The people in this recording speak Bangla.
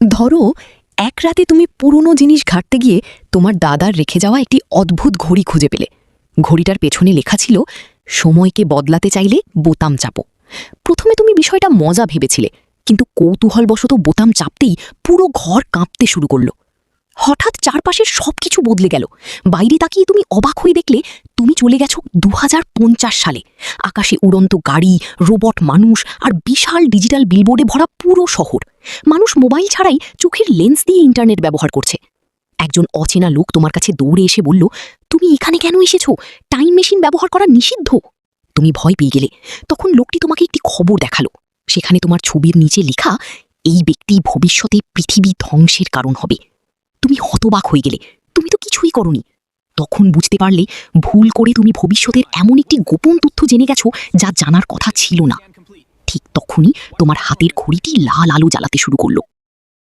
ধরো এক রাতে তুমি পুরনো জিনিস ঘাঁটতে গিয়ে তোমার দাদার রেখে যাওয়া একটি অদ্ভুত ঘড়ি খুঁজে পেলে। ঘড়িটার পেছনে লেখা ছিল, সময়কে বদলাতে চাইলে বোতাম চাপো। প্রথমে তুমি বিষয়টা মজা ভেবেছিলে, কিন্তু কৌতূহলবশত বোতাম চাপতেই পুরো ঘর কাঁপতে শুরু করল। হঠাৎ চারপাশের সবকিছু বদলে গেল। বাইরে তাকিয়ে তুমি অবাক হয়ে দেখলে তুমি চলে গেছো 2050 সালে। আকাশে উড়ন্ত গাড়ি, রোবট মানুষ আর বিশাল ডিজিটাল বিলবোর্ডে ভরা পুরো শহর। মানুষ মোবাইল ছাড়াই চোখের লেন্স দিয়ে ইন্টারনেট ব্যবহার করছে। একজন অচেনা লোক তোমার কাছে দৌড়ে এসে বলল, তুমি এখানে কেন এসেছো? টাইম মেশিন ব্যবহার করা নিষিদ্ধ। তুমি ভয় পেয়ে গেলে। তখন লোকটি তোমাকে একটি খবর দেখালো। সেখানে তোমার ছবির নিচে লেখা, এই ব্যক্তি ভবিষ্যতে পৃথিবী ধ্বংসের কারণ হবে। তুমি হতবাক হয়ে গেলে। তুমি তো কিছুই করনি। তখন বুঝতে পারলে ভুল করে তুমি ভবিষ্যতের এমন একটি গোপন তথ্য জেনে গেছো যা জানার কথা ছিল না। ঠিক তখনই তোমার হাতের ঘড়িটি লাল আলো জ্বালাতে শুরু করলো।